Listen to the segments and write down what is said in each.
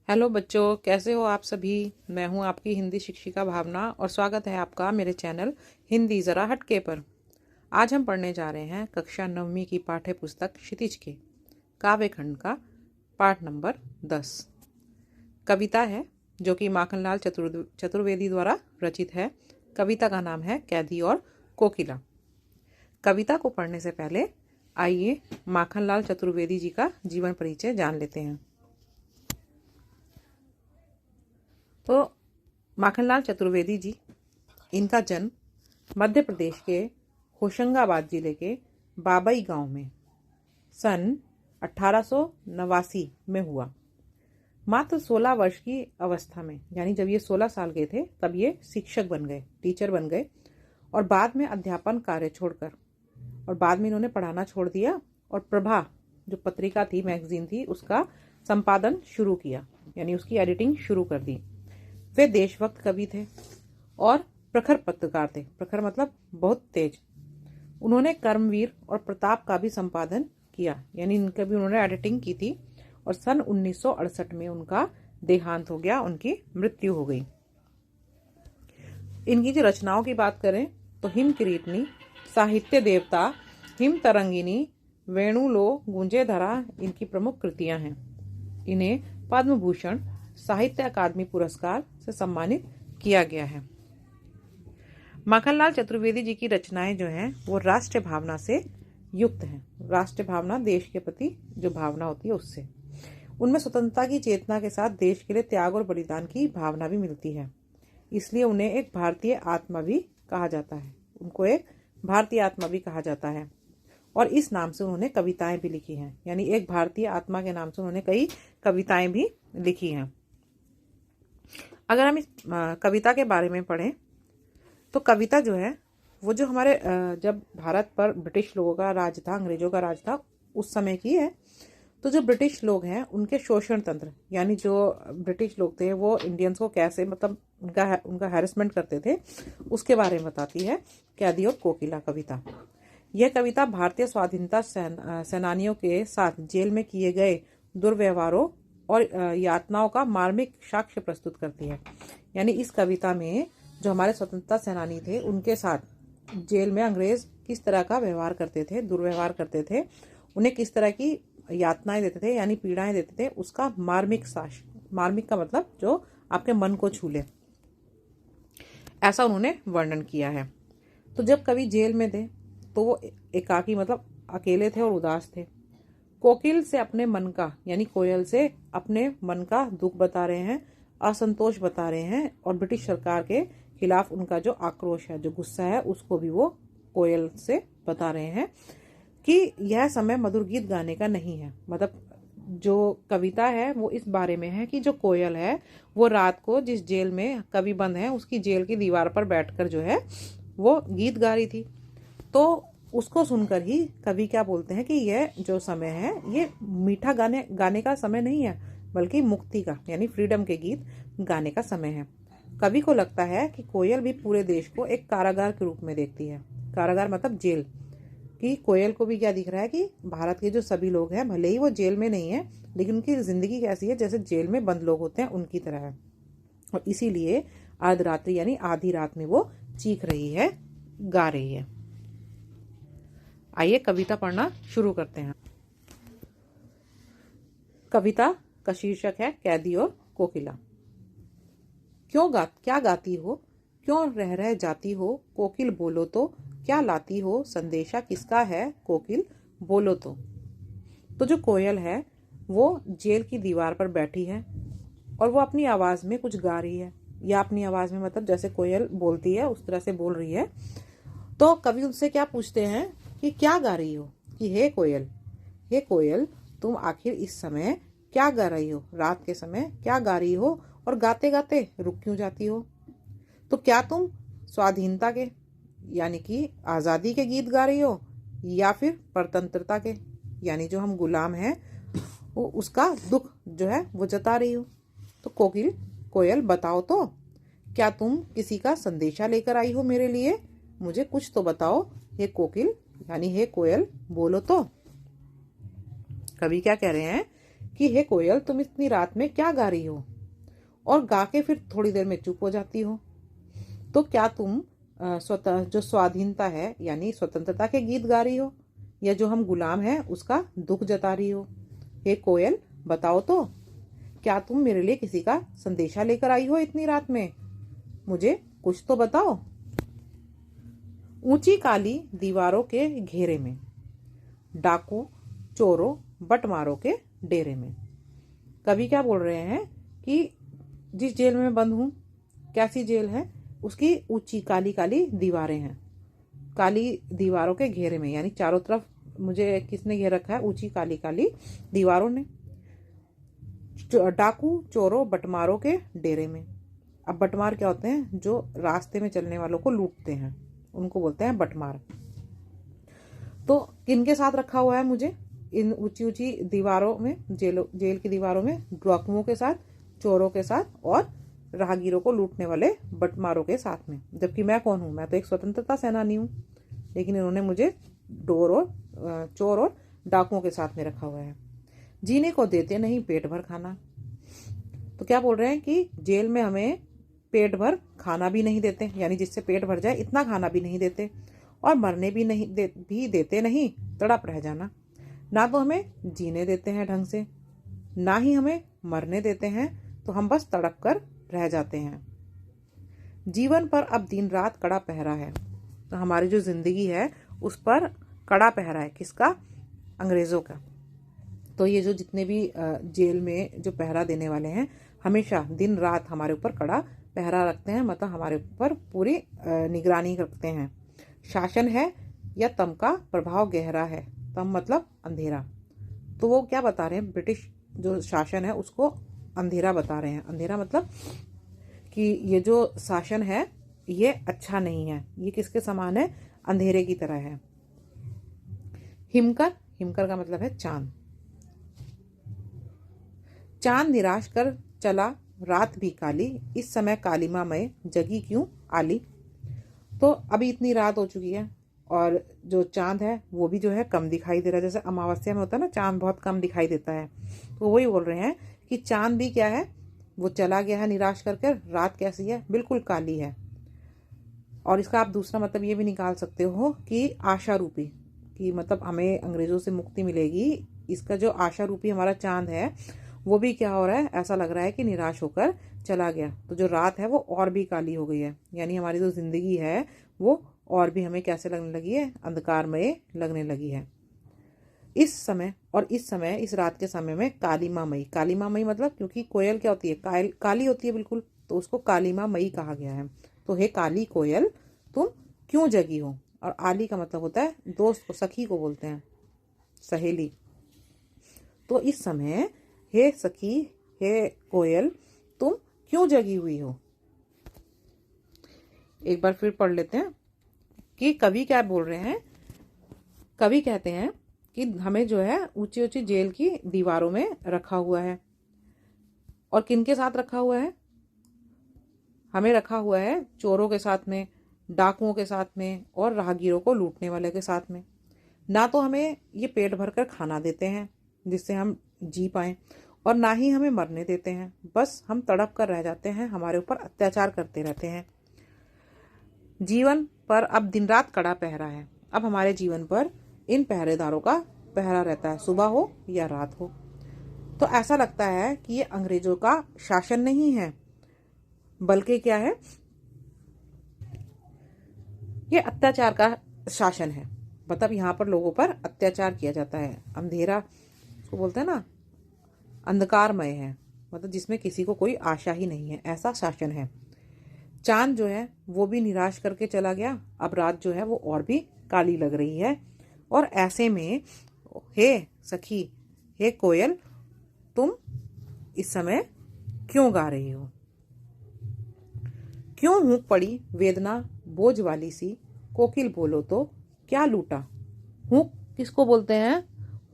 Hello बच्चों, कैसे हो आप सभी। मैं हूं आपकी हिंदी शिक्षिका भावना और स्वागत है आपका मेरे चैनल हिंदी ज़रा हटके पर। आज हम पढ़ने जा रहे हैं कक्षा 9वीं की पाठ्य पुस्तक क्षितिज के काव्य खंड का पाठ नंबर 10। कविता है जो कि माखनलाल चतुर्वेदी द्वारा रचित है। कविता का नाम है कैदी और कोकिला। कविता को पढ़ने से पहले आइए माखनलाल चतुर्वेदी जी का जीवन परिचय जान लेते हैं। तो माखनलाल चतुर्वेदी जी, इनका जन्म मध्य प्रदेश के होशंगाबाद जिले के बाबई गांव में सन 1889 में हुआ। मात्र 16 वर्ष की अवस्था में, यानी जब ये 16 साल के थे तब ये शिक्षक बन गए, टीचर बन गए और बाद में अध्यापन कार्य छोड़कर और बाद में इन्होंने पढ़ाना छोड़ दिया और प्रभा जो पत्रिका थी, मैगजीन थी, उसका संपादन शुरू किया, यानी उसकी एडिटिंग शुरू कर दी। वे देशभक्त कवि थे और प्रखर पत्रकार थे। प्रखर मतलब बहुत तेज। उन्होंने कर्मवीर और प्रताप का भी संपादन किया, यानी इनका भी उन्होंने एडिटिंग की थी और सन 1968 में उनका देहांत हो गया, उनकी मृत्यु हो गई। इनकी जो रचनाओं की बात करें तो हिम किरीटनी, साहित्य देवता, हिम तरंगिनी, वेणुलो, गूंजे धरा इनकी प्रमुख कृतियां हैं। इन्हें पद्म भूषण, साहित्य अकादमी पुरस्कार से सम्मानित किया गया है। माखनलाल चतुर्वेदी जी की रचनाएं जो हैं वो राष्ट्र भावना से युक्त हैं। राष्ट्र भावना, देश के प्रति जो भावना होती है उससे। उनमें स्वतंत्रता की चेतना के साथ देश के लिए त्याग और बलिदान की भावना भी मिलती है। इसलिए उन्हें एक भारतीय आत्मा भी कहा जाता है। उनको एक भारतीय आत्मा भी कहा जाता है और इस नाम से उन्होंने कविताएं भी लिखी हैं, यानी एक भारतीय आत्मा के नाम से उन्होंने कई कविताएं भी लिखी हैं। अगर हम इस कविता के बारे में पढ़ें तो कविता जो है वो जो हमारे जब भारत पर ब्रिटिश लोगों का राज था, अंग्रेजों का राज था, उस समय की है। तो जो ब्रिटिश लोग हैं उनके शोषण तंत्र, यानी जो ब्रिटिश लोग थे वो इंडियंस को कैसे मतलब उनका हैरेसमेंट करते थे, उसके बारे में बताती है कैदी और कोकिला कविता। यह कविता भारतीय स्वाधीनता सेनानियों के साथ जेल में किए गए दुर्व्यवहारों और यातनाओं का मार्मिक साक्ष्य प्रस्तुत करती है। यानी इस कविता में जो हमारे स्वतंत्रता सेनानी थे उनके साथ जेल में अंग्रेज किस तरह का व्यवहार करते थे, दुर्व्यवहार करते थे, उन्हें किस तरह की यातनाएं देते थे, यानी पीड़ाएं देते थे, उसका मार्मिक साक्ष्य, मार्मिक का मतलब जो आपके मन को छू ले, ऐसा उन्होंने वर्णन किया है। तो जब कवि जेल में थे तो वो एकाकी मतलब अकेले थे और उदास थे। कोकिल से अपने मन का, यानी कोयल से अपने मन का दुख बता रहे हैं, असंतोष बता रहे हैं और ब्रिटिश सरकार के खिलाफ उनका जो आक्रोश है, जो गुस्सा है, उसको भी वो कोयल से बता रहे हैं कि यह समय मधुर गीत गाने का नहीं है। मतलब जो कविता है वो इस बारे में है कि जो कोयल है वो रात को जिस जेल में कवि बंद है उसकी जेल की दीवार पर बैठकर जो है वो गीत गा रही थी। तो उसको सुनकर ही कवि क्या बोलते हैं कि यह जो समय है ये मीठा गाने का समय नहीं है, बल्कि मुक्ति का, यानी फ्रीडम के गीत गाने का समय है। कवि को लगता है कि कोयल भी पूरे देश को एक कारागार के रूप में देखती है। कारागार मतलब जेल। कि कोयल को भी क्या दिख रहा है कि भारत के जो सभी लोग हैं, भले ही वो जेल में नहीं है, लेकिन उनकी जिंदगी कैसी है, जैसे जेल में बंद लोग होते हैं उनकी तरह है। और इसीलिए अर्धरात्रि यानी आधी रात में वो चीख रही है, गा रही है। आइए कविता पढ़ना शुरू करते हैं। कविता का शीर्षक है कैदी और कोकिला। क्या गाती हो, क्यों रह रह जाती हो, कोकिल बोलो तो, क्या लाती हो, संदेशा किसका है, कोकिल बोलो तो जो कोयल है वो जेल की दीवार पर बैठी है और वो अपनी आवाज में कुछ गा रही है, या अपनी आवाज में मतलब जैसे कोयल बोलती है उस तरह से बोल रही है। तो कवि उनसे क्या पूछते हैं कि क्या गा रही हो, कि हे कोयल तुम आखिर इस समय क्या गा रही हो, रात के समय क्या गा रही हो और गाते गाते रुक क्यों जाती हो। तो क्या तुम स्वाधीनता के, यानी कि आज़ादी के गीत गा रही हो, या फिर परतंत्रता के, यानी जो हम गुलाम हैं वो उसका दुख जो है वो जता रही हो। तो कोयल बताओ तो, क्या तुम किसी का संदेशा लेकर आई हो मेरे लिए, मुझे कुछ तो बताओ हे कोकिल, यानी हे कोयल बोलो तो। कवि क्या कह रहे हैं कि हे कोयल, तुम इतनी रात में क्या गा रही हो, और गा के फिर थोड़ी देर में चुप हो जाती हो। तो क्या तुम जो स्वाधीनता है यानी स्वतंत्रता के गीत गा रही हो, या जो हम गुलाम हैं उसका दुख जता रही हो? हे कोयल, बताओ तो, क्या तुम मेरे लिए किसी का संदेशा लेकर आई हो इतनी रात में? मुझे कुछ तो बताओ। ऊंची काली दीवारों के घेरे में, डाकू चोरों बटमारों के डेरे में। कवि क्या बोल रहे हैं कि जिस जेल में मैं बंद हूं, कैसी जेल है, उसकी ऊंची काली काली दीवारें हैं। काली दीवारों के घेरे में यानी चारों तरफ मुझे किसने घेर रखा है? ऊंची काली काली दीवारों ने। डाकू चोरों बटमारों के डेरे में। अब बटमार क्या होते हैं? जो रास्ते में चलने वालों को लूटते हैं, उनको बोलते हैं बटमार। तो किनके साथ रखा हुआ है मुझे इन ऊंची ऊंची दीवारों में, जेल की दीवारों में? डाकुओं के साथ, चोरों के साथ, और राहगीरों को लूटने वाले बटमारों के साथ में। जबकि मैं कौन हूं? मैं तो एक स्वतंत्रता सेनानी हूं, लेकिन इन्होंने मुझे चोर और डाकुओं के साथ में रखा हुआ है। जीने को देते नहीं पेट भर खाना। तो क्या बोल रहे हैं कि जेल में हमें पेट भर खाना भी नहीं देते, यानी जिससे पेट भर जाए इतना खाना भी नहीं देते, और मरने भी देते नहीं, तड़प रह जाना। ना तो हमें जीने देते हैं ढंग से, ना ही हमें मरने देते हैं, तो हम बस तड़प कर रह जाते हैं। जीवन पर अब दिन रात कड़ा पहरा है। तो हमारी जो जिंदगी है उस पर कड़ा पहरा है। किसका? अंग्रेजों का। तो ये जो जितने भी जेल में जो पहरा देने वाले हैं, हमेशा दिन रात हमारे ऊपर कड़ा पहरा रखते हैं, मतलब हमारे ऊपर पूरी निगरानी रखते हैं। शासन है या तम का प्रभाव गहरा है। तम मतलब अंधेरा। तो वो क्या बता रहे हैं? ब्रिटिश जो शासन है उसको अंधेरा बता रहे हैं। अंधेरा मतलब कि ये जो शासन है ये अच्छा नहीं है, ये किसके समान है? अंधेरे की तरह है। हिमकर, हिमकर का मतलब है चांद। चांद निराश कर चला रात भी काली, इस समय कालीमा मैं जगी क्यों आली। तो अभी इतनी रात हो चुकी है और जो चांद है वो भी जो है कम दिखाई दे रहा है। जैसे अमावस्या में होता है ना, चांद बहुत कम दिखाई देता है। तो वही बोल रहे हैं कि चांद भी क्या है, वो चला गया है निराश करके। रात कैसी है? बिल्कुल काली है। और इसका आप दूसरा मतलब ये भी निकाल सकते हो कि आशा रूपी, कि मतलब हमें अंग्रेजों से मुक्ति मिलेगी। इसका जो आशा रूपी हमारा चांद है वो भी क्या हो रहा है? ऐसा लग रहा है कि निराश होकर चला गया। तो जो रात है वो और भी काली हो गई है, यानी हमारी जो जिंदगी है वो और भी हमें कैसे लगने लगी है? अंधकारमय लगने लगी है। इस समय इस रात के समय में कालीमा मई। कालीमा मई मतलब क्योंकि कोयल क्या होती है? काली होती है बिल्कुल, तो उसको कालीमा मई कहा गया है। तो हे काली कोयल, तुम क्यों जगी हो? और आली का मतलब होता है दोस्त को, सखी को बोलते हैं, सहेली। तो इस समय हे सखी, हे कोयल, तुम क्यों जगी हुई हो? एक बार फिर पढ़ लेते हैं कि कवि क्या बोल रहे हैं। कवि कहते हैं कि हमें जो है ऊंची ऊंची जेल की दीवारों में रखा हुआ है। और किनके साथ रखा हुआ है? हमें रखा हुआ है चोरों के साथ में, डाकुओं के साथ में, और राहगीरों को लूटने वाले के साथ में। ना तो हमें ये पेट भर कर खाना देते हैं जिससे हम जी पाएं, और ना ही हमें मरने देते हैं। बस हम तड़प कर रह जाते हैं, हमारे ऊपर अत्याचार करते रहते हैं। जीवन पर अब दिन रात कड़ा पहरा है। अब हमारे जीवन पर इन पहरेदारों का पहरा रहता है, सुबह हो या रात हो। तो ऐसा लगता है कि ये अंग्रेजों का शासन नहीं है, बल्कि क्या है? ये अत्याचार का शासन है। मतलब यहाँ पर लोगों पर अत्याचार किया जाता है। अंधेरा उसको बोलते हैं ना, अंधकारमय है, मतलब जिसमें किसी को कोई आशा ही नहीं है, ऐसा शासन है। चांद जो है वो भी निराश करके चला गया। अब रात जो है वो और भी काली लग रही है। और ऐसे में हे सखी, हे कोयल, तुम इस समय क्यों गा रही हो? क्यों हूं पड़ी वेदना बोझ वाली सी, कोकिल बोलो तो क्या लूटा। हुक किसको बोलते हैं?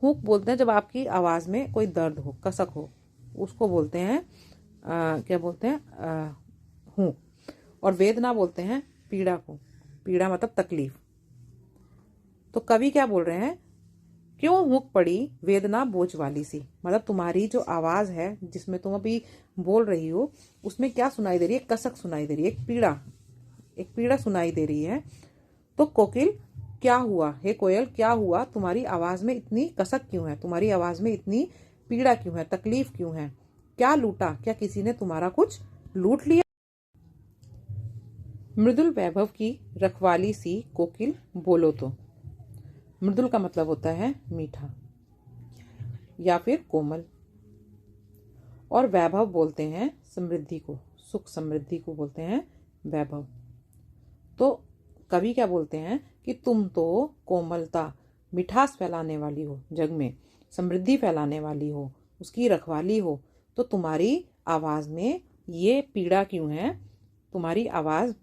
हुक बोलते हैं जब आपकी आवाज में कोई दर्द हो, कसक हो, उसको बोलते हैं क्या बोलते हैं? हुक। और वेदना बोलते हैं पीड़ा को। पीड़ा मतलब तकलीफ। तो कवि क्या बोल रहे हैं क्यों हुक पड़ी वेदना बोझ वाली सी, मतलब तुम्हारी जो आवाज है जिसमें तुम अभी बोल रही हो उसमें क्या सुनाई दे रही है? कसक सुनाई दे रही है, एक पीड़ा सुनाई दे रही है। तो कोकिल क्या हुआ, हे कोयल क्या हुआ, तुम्हारी आवाज में इतनी कसक क्यों है, तुम्हारी आवाज में इतनी पीड़ा क्यों है, तकलीफ क्यों है? क्या लूटा, क्या किसी ने तुम्हारा कुछ लूट लिया? मृदुल वैभव की रखवाली सी कोकिल बोलो तो। मृदुल का मतलब होता है मीठा या फिर कोमल, और वैभव बोलते हैं समृद्धि को, सुख समृद्धि को बोलते हैं वैभव। तो कवि क्या बोलते हैं कि तुम तो कोमलता, मिठास फैलाने वाली हो, जग में समृद्धि फैलाने वाली हो, उसकी रखवाली हो, तो तुम्हारी आवाज में ये पीड़ा क्यों है, तुम्हारी आवाज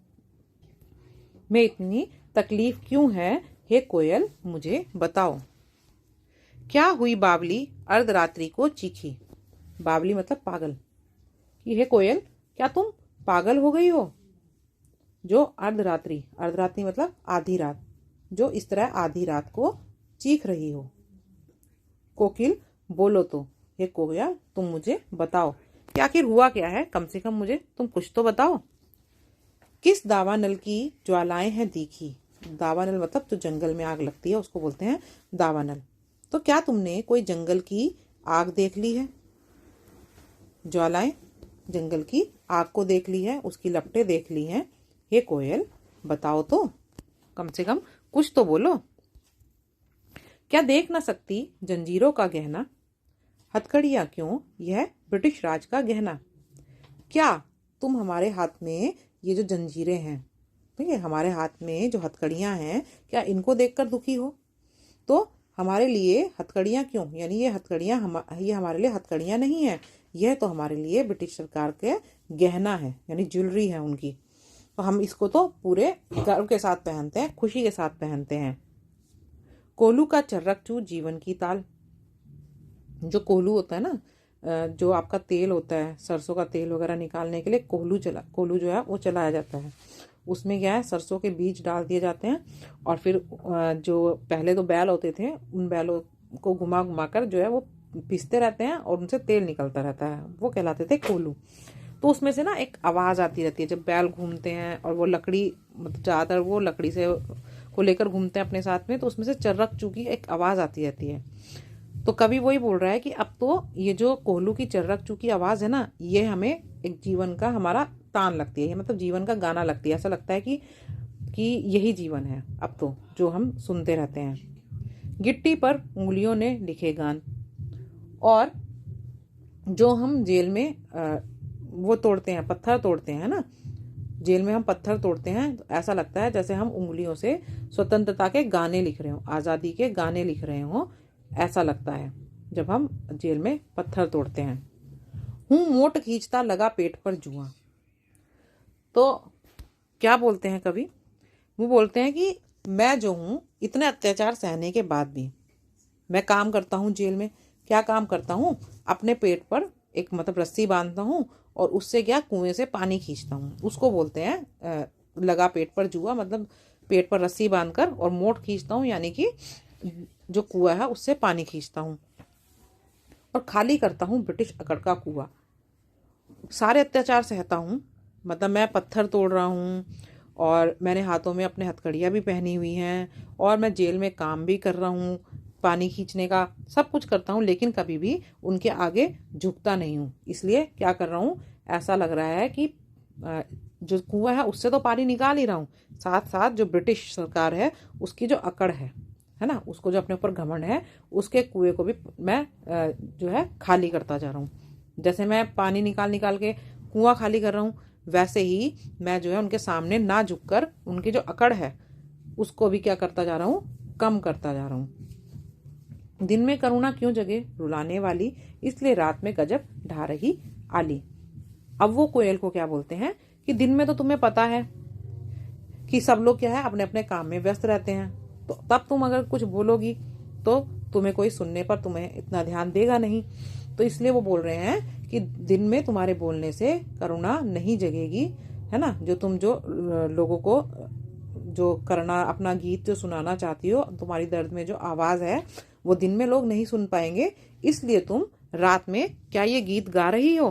में इतनी तकलीफ क्यों है? हे कोयल मुझे बताओ। क्या हुई बावली अर्धरात्रि को चीखी, बावली मतलब पागल, कि हे कोयल क्या तुम पागल हो गई हो जो अर्धरात्रि, अर्धरात्रि मतलब आधी रात, जो इस तरह आधी रात को चीख रही हो। कोकिल बोलो तो, हे कोयल तुम मुझे बताओ कि आखिर हुआ क्या है, कम से कम मुझे तुम कुछ तो बताओ। किस दावानल की ज्वालाएं हैं तीखी, दावानल मतलब जो जंगल में आग लगती है उसको बोलते हैं दावानल। तो क्या तुमने कोई जंगल की आग देख ली है? ज्वालाएं जंगल की आग को देख ली है, उसकी लपटें देख ली हैं। हे कोयल बताओ तो, कम से कम कुछ तो बोलो। क्या देख ना सकती जंजीरों का गहना, हथकड़ियां क्यों यह ब्रिटिश राज का गहना। क्या तुम हमारे हाथ में ये जो जंजीरें हैं, ठीक है, हमारे हाथ में जो हथकड़ियां हैं, क्या इनको देखकर दुखी हो? तो हमारे लिए हथकड़ियां क्यों, यानी ये हथकड़ियां ये हमारे लिए हथकड़ियां नहीं है, यह तो हमारे लिए ब्रिटिश सरकार के गहना है, यानी ज्वेलरी है उनकी। तो हम इसको तो पूरे गर्व के साथ पहनते हैं, खुशी के साथ पहनते हैं। कोल्हू का चर्रक चू जीवन की ताल, जो कोल्हू होता है ना, जो आपका तेल होता है, सरसों का तेल वगैरह निकालने के लिए कोल्हू जो है वो चलाया जाता है। उसमें क्या है, सरसों के बीज डाल दिए जाते हैं और फिर जो पहले तो बैल होते थे उन बैलों को घुमा घुमा कर जो है वो पीसते रहते हैं और उनसे तेल निकलता रहता है, वो कहलाते थे कोल्हू। तो उसमें से ना एक आवाज़ आती रहती है जब बैल घूमते हैं, और वो लकड़ी, मतलब ज़्यादातर वो लकड़ी से को लेकर घूमते हैं अपने साथ में, तो उसमें से चर्रक चू की एक आवाज़ आती रहती है। तो कवि वही बोल रहा है कि अब तो ये जो कोल्हू की चर्रक चू की आवाज़ है ना, ये हमें एक जीवन का हमारा तान लगती है, ये मतलब जीवन का गाना लगती है। ऐसा लगता है कि यही जीवन है अब तो, जो हम सुनते रहते हैं। गिट्टी पर उंगलियों ने लिखे गान, और जो हम जेल में वो तोड़ते हैं, पत्थर तोड़ते हैं ना, जेल में हम पत्थर तोड़ते हैं, तो ऐसा लगता है जैसे हम उंगलियों से स्वतंत्रता के गाने लिख रहे हो, आज़ादी के गाने लिख रहे हो, ऐसा लगता है जब हम जेल में पत्थर तोड़ते हैं। हूँ मोट खींचता लगा पेट पर जुआ, तो क्या बोलते हैं कवि, वो बोलते हैं कि मैं जो हूँ इतने अत्याचार सहने के बाद भी मैं काम करता हूँ जेल में। क्या काम करता हूँ, अपने पेट पर एक मतलब रस्सी बांधता हूँ और उससे क्या कुएं से पानी खींचता हूँ, उसको बोलते हैं लगा पेट पर जुआ, मतलब पेट पर रस्सी बांधकर और मोट खींचता हूँ, यानी कि जो कुआं है उससे पानी खींचता हूँ, और खाली करता हूँ ब्रिटिश अकड़ का कुआं। सारे अत्याचार सहता हूँ, मतलब मैं पत्थर तोड़ रहा हूँ और मैंने हाथों में अपने हथकड़ियाँ भी पहनी हुई हैं, और मैं जेल में काम भी कर रहा हूँ, पानी खींचने का सब कुछ करता हूँ, लेकिन कभी भी उनके आगे झुकता नहीं हूँ। इसलिए क्या कर रहा हूँ, ऐसा लग रहा है कि जो कुआं है उससे तो पानी निकाल ही रहा हूँ, साथ साथ जो ब्रिटिश सरकार है उसकी जो अकड़ है ना, उसको जो अपने ऊपर घमंड है, उसके कुएं को भी मैं जो है खाली करता जा रहा हूँ। जैसे मैं पानी निकाल निकाल के कुआं खाली कर रहा हूँ, वैसे ही मैं जो है उनके सामने ना झुककर उनकी जो अकड़ है उसको भी क्या करता जा रहा हूँ, कम करता जा रहा हूँ। दिन में करुणा क्यों जगे रुलाने वाली, इसलिए रात में गजब ढा रही आली। अब वो कोयल को क्या बोलते हैं कि दिन में तो तुम्हें पता है कि सब लोग क्या है अपने अपने काम में व्यस्त रहते हैं, तो तब तुम अगर कुछ बोलोगी तो तुम्हें कोई सुनने पर तुम्हें इतना ध्यान देगा नहीं, तो इसलिए वो बोल रहे हैं कि दिन में तुम्हारे बोलने से करुणा नहीं जगेगी, है ना, जो तुम जो लोगों को जो करना अपना गीत जो सुनाना चाहती हो, तुम्हारी दर्द में जो आवाज़ है वो दिन में लोग नहीं सुन पाएंगे, इसलिए तुम रात में क्या ये गीत गा रही हो?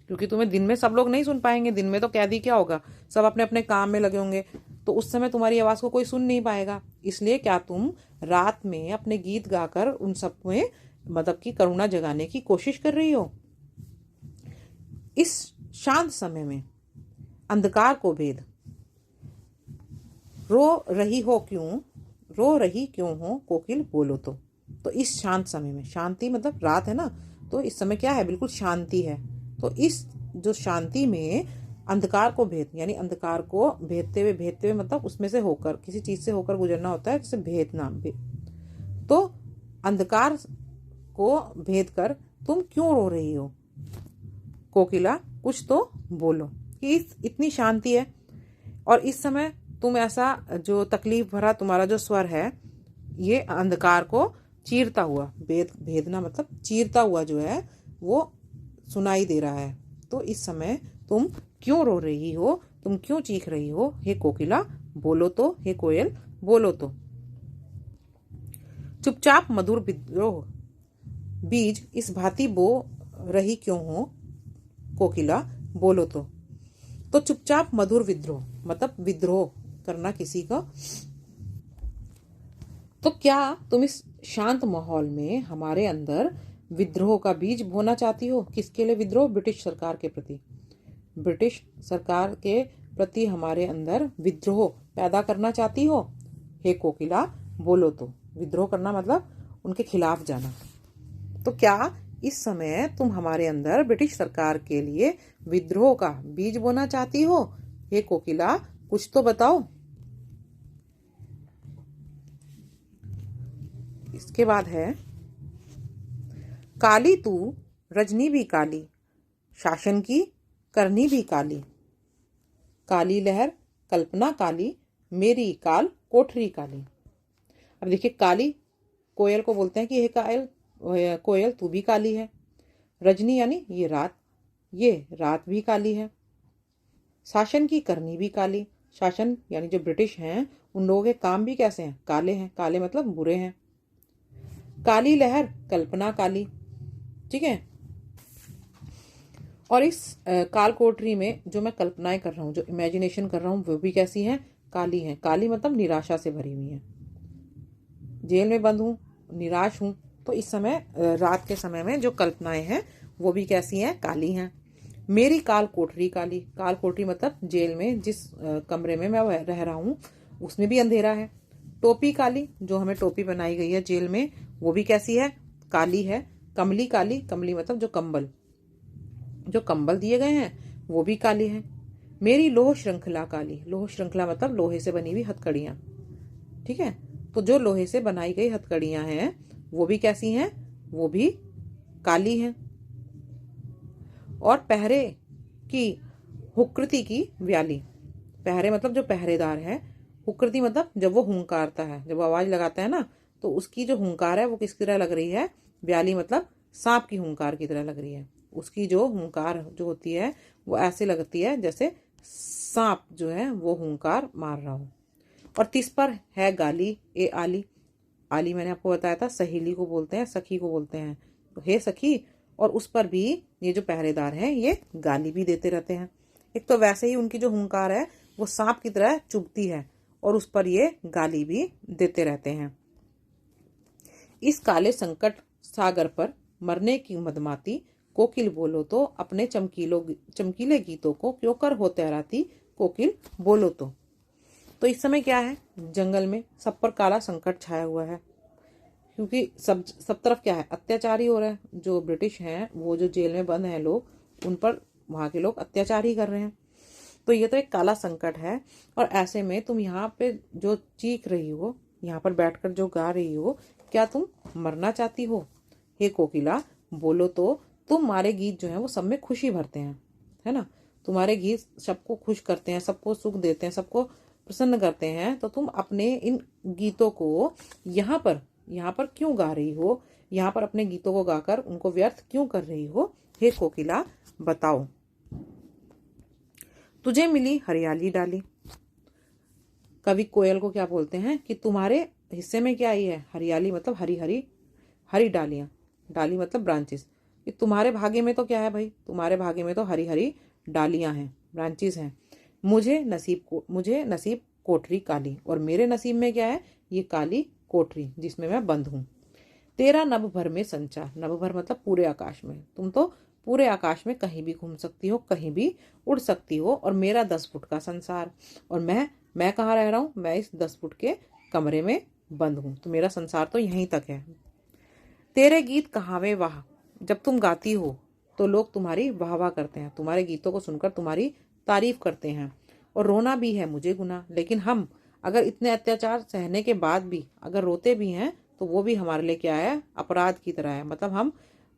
क्योंकि तुम्हें दिन में सब लोग नहीं सुन पाएंगे, दिन में तो कैदी क्या होगा, सब अपने अपने काम में लगे होंगे, तो उस समय तुम्हारी आवाज को कोई सुन नहीं पाएगा। इसलिए क्या तुम रात में अपने गीत गाकर उन सब में मतलब की करुणा जगाने की कोशिश कर रही हो? इस शांत समय में अंधकार को भेद, रो रही क्यों हो कोकिल बोलो तो इस शांत समय में, शांति मतलब रात है ना, तो इस समय क्या है, बिल्कुल शांति है। तो इस जो शांति में अंधकार को भेद, यानी अंधकार को भेदते हुए मतलब उसमें से होकर, किसी चीज से होकर गुजरना होता है, जैसे भेदना। तो अंधकार को भेद कर तुम क्यों रो रही हो कोकिला, कुछ तो बोलो। कि इतनी शांति है और इस समय तुम ऐसा जो तकलीफ भरा तुम्हारा जो स्वर है, ये अंधकार को चीरता हुआ, भेदना मतलब चीरता हुआ जो है वो सुनाई दे रहा है। तो इस समय तुम क्यों रो रही हो, तुम क्यों चीख रही हो, हे कोकिला बोलो तो, हे कोयल बोलो तो। चुपचाप मधुर विद्रोह बीज इस भांति बो रही क्यों हो कोकिला बोलो तो चुपचाप मधुर विद्रोह मतलब विद्रोह करना किसी का। तो क्या तुम इस शांत माहौल में हमारे अंदर विद्रोह का बीज बोना चाहती हो? किसके लिए विद्रोह? ब्रिटिश सरकार के प्रति। ब्रिटिश सरकार के प्रति हमारे अंदर विद्रोह पैदा करना चाहती हो? हे कोकिला बोलो तो। विद्रोह करना मतलब उनके खिलाफ जाना। तो क्या इस समय तुम हमारे अंदर ब्रिटिश सरकार के लिए विद्रोह का बीज बोना चाहती हो? हे कोकिला कुछ तो बताओ। इसके बाद है, काली तू रजनी भी काली, शासन की करनी भी काली, काली लहर कल्पना काली, मेरी काल कोठरी काली। अब देखिए, काली कोयल को बोलते हैं कि हे कोयल तू भी काली है। रजनी यानी ये रात भी काली है। शासन की करनी भी काली, शासन यानी जो ब्रिटिश हैं उन लोगों के काम भी कैसे हैं? काले हैं। काले मतलब बुरे हैं। काली लहर कल्पना काली, ठीक है। और इस काल कोठरी में जो मैं कल्पनाएं कर रहा हूँ, जो इमेजिनेशन कर रहा हूँ, वो भी कैसी हैं? काली हैं। काली मतलब निराशा से भरी हुई है। जेल में बंद हूँ, निराश हूँ, तो इस समय रात के समय में जो कल्पनाएं हैं वो भी कैसी हैं? काली हैं। मेरी काल कोठरी काली, काल कोठरी मतलब जेल में जिस कमरे में मैं रह रहा हूँ उसमें भी अंधेरा है। टोपी काली, जो हमें टोपी बनाई गई है जेल में, वो भी कैसी है? काली है। कमली काली, कमली मतलब जो कंबल दिए गए हैं वो भी काली हैं। मेरी लोह श्रृंखला काली, लोह श्रृंखला मतलब लोहे से बनी हुई हथकड़ियां, ठीक है। तो जो लोहे से बनाई गई हथकड़ियां हैं वो भी कैसी हैं? वो भी काली हैं। और पहरे की हुकृति की व्याली, पहरे मतलब जो पहरेदार है, हुकृति मतलब जब वो हुंकारता है, जब वो आवाज लगाता है ना, तो उसकी जो हुंकार है वो किसकी तरह लग रही है? व्याली मतलब सांप की हुंकार की तरह लग रही है। उसकी जो हुंकार जो होती है वो ऐसे लगती है जैसे सांप जो है वो हुंकार मार रहा हो। और तिस पर है गाली ए आली, आली मैंने आपको बताया था सहेली को बोलते हैं, सखी को बोलते हैं, तो हे सखी। और उस पर भी ये जो पहरेदार हैं ये गाली भी देते रहते हैं। एक तो वैसे ही उनकी जो हुंकार है वो सांप की तरह चुभती है और उस पर ये गाली भी देते रहते हैं। इस काले संकट सागर पर मरने की मदमाती, कोकिल बोलो तो अपने चमकीले गीतों को क्यों कर हो तैराती, कोकिल बोलो तो इस समय क्या है? जंगल में सब पर काला संकट छाया हुआ है, क्योंकि सब तरफ क्या है? अत्याचार ही हो रहा है। जो ब्रिटिश हैं वो जो जेल में बंद हैं लोग, उन पर वहां के लोग अत्याचार ही कर रहे हैं। तो ये तो एक काला संकट है। और ऐसे में तुम यहाँ पे जो चीख रही हो, यहाँ पर बैठकर जो गा रही हो, क्या तुम मरना चाहती हो? हे कोकिला बोलो तो। तुम्हारे गीत जो है वो सब में खुशी भरते हैं, है ना। तुम्हारे गीत सबको खुश करते हैं, सबको सुख देते हैं, सबको प्रसन्न करते हैं। तो तुम अपने इन गीतों को यहाँ पर क्यों गा रही हो? यहाँ पर अपने गीतों को गाकर उनको व्यर्थ क्यों कर रही हो? हे कोकिला बताओ। तुझे मिली हरियाली डाली, कवि कोयल को क्या बोलते हैं कि तुम्हारे हिस्से में क्या आई है, हरियाली मतलब हरी हरी, हरी डालियां, डाली मतलब ब्रांचेस, कि तुम्हारे भाग्य में तो क्या है भाई, तुम्हारे भाग्य में तो हरी हरी डालियां हैं, ब्रांचेस हैं। मुझे नसीब कोठरी काली, और मेरे नसीब में क्या है, ये काली कोठरी जिसमें मैं बंद हूँ। तेरा नभ भर में संचार, नभ भर मतलब पूरे आकाश में, तुम तो पूरे आकाश में कहीं भी घूम सकती हो, कहीं भी उड़ सकती हो, और मेरा 10 फुट का संसार, और मैं कहाँ रह रहा हूँ, मैं इस 10 फुट के कमरे में बंद हूँ, तो मेरा संसार तो यहीं तक है। तेरे गीत कहावे वाह, जब तुम गाती हो तो लोग तुम्हारी वाह वाह करते हैं, तुम्हारे गीतों को सुनकर तुम्हारी तारीफ करते हैं। और रोना भी है मुझे गुनाह, लेकिन हम अगर इतने अत्याचार सहने के बाद भी अगर रोते भी हैं तो वो भी हमारे लिए क्या है, अपराध की तरह है। मतलब हम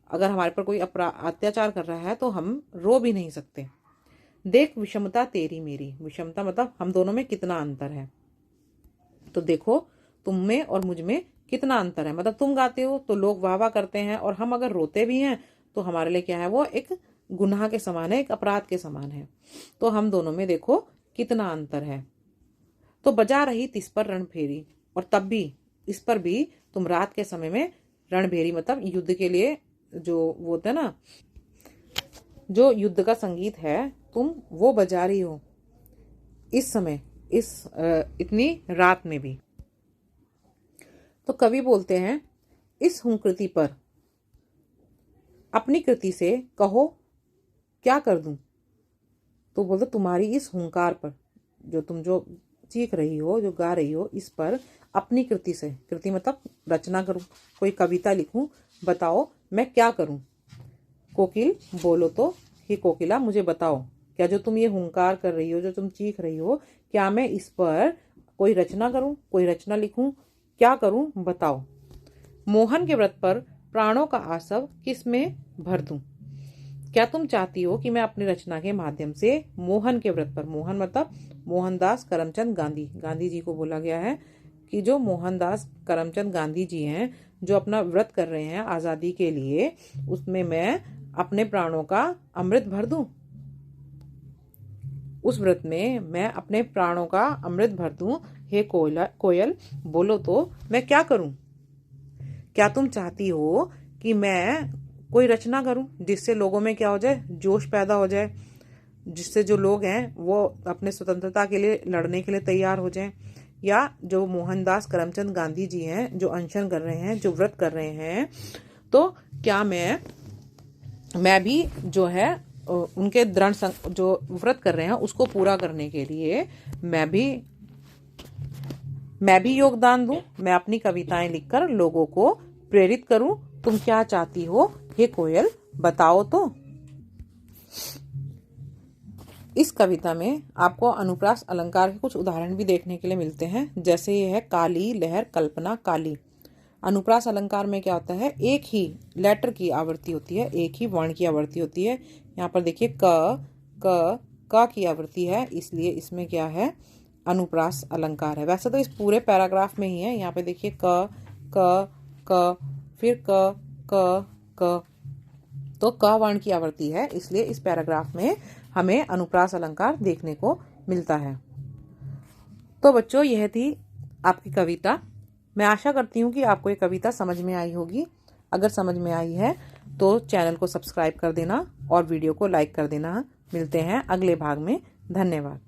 अगर हमारे पर कोई अत्याचार कर रहा है तो हम रो भी नहीं सकते। देख विषमता तेरी मेरी, विषमता मतलब हम दोनों में कितना अंतर है, तो देखो तुम में और मुझ में कितना अंतर है। मतलब तुम गाते हो तो लोग वाह वाह करते हैं, और हम अगर रोते भी हैं तो हमारे लिए क्या है, वो एक गुनाह के समान है, एक अपराध के समान है। तो हम दोनों में देखो कितना अंतर है। तो बजा रही तिस पर रणभेरी, और तब भी इस पर भी तुम रात के समय में रणभेरी मतलब युद्ध के लिए जो वो होता है ना, जो युद्ध का संगीत है, तुम वो बजा रही हो इस समय, इस इतनी रात में भी। तो कवि बोलते हैं, इस हुंकृति पर अपनी कृति से कहो क्या कर दूं। तो बोलते तुम्हारी इस हुंकार पर, जो तुम जो चीख रही हो, जो गा रही हो, इस पर अपनी कृति से, कृति मतलब रचना करूं, कोई कविता लिखूं, बताओ मैं क्या करूं। कोकिल बोलो तो ही कोकिला मुझे बताओ, क्या जो तुम ये हुंकार कर रही हो, जो तुम चीख रही हो, क्या मैं इस पर कोई रचना करूं, कोई रचना लिखूं, क्या करूं बताओ। मोहन के व्रत पर प्राणों का आसव किस में भर दूं। क्या तुम चाहती हो कि मैं अपनी रचना के माध्यम से मोहन के व्रत पर, मोहन मतलब मोहनदास करमचंद गांधी, गांधी जी को बोला गया है कि जो मोहनदास करमचंद गांधी जी हैं, जो अपना व्रत कर रहे हैं आजादी के लिए, उसमें मैं अपने प्राणों का अमृत भर दूं। उस व्रत में मैं अपने प्राणों का अमृत भर दूं। हे कोयल बोलो तो मैं क्या करूं। क्या तुम चाहती हो कि मैं कोई रचना करूं जिससे लोगों में क्या हो जाए, जोश पैदा हो जाए, जिससे जो लोग हैं वो अपने स्वतंत्रता के लिए लड़ने के लिए तैयार हो जाएं। या जो मोहनदास करमचंद गांधी जी हैं, जो अनशन कर रहे हैं, जो व्रत कर रहे हैं, तो क्या मैं भी जो है उनके दृढ़ जो व्रत कर रहे हैं उसको पूरा करने के लिए मैं भी योगदान दूं, मैं अपनी कविताएं लिखकर लोगों को प्रेरित करूं। तुम क्या चाहती हो हे कोयल बताओ तो। इस कविता में आपको अनुप्रास अलंकार के कुछ उदाहरण भी देखने के लिए मिलते हैं, जैसे ये है काली लहर कल्पना काली। अनुप्रास अलंकार में क्या होता है, एक ही लेटर की आवृत्ति होती है, एक ही वर्ण की आवृत्ति होती है। यहाँ पर देखिए क की आवृत्ति है, इसलिए इसमें क्या है, अनुप्रास अलंकार है। वैसे तो इस पूरे पैराग्राफ में ही है, यहाँ पे देखिए क फिर क, तो क वर्ण की आवृत्ति है, इसलिए इस पैराग्राफ में हमें अनुप्रास अलंकार देखने को मिलता है। तो बच्चों, यह थी आपकी कविता। मैं आशा करती हूँ कि आपको ये कविता समझ में आई होगी। अगर समझ में आई है तो चैनल को सब्सक्राइब कर देना और वीडियो को लाइक कर देना। मिलते हैं अगले भाग में। धन्यवाद।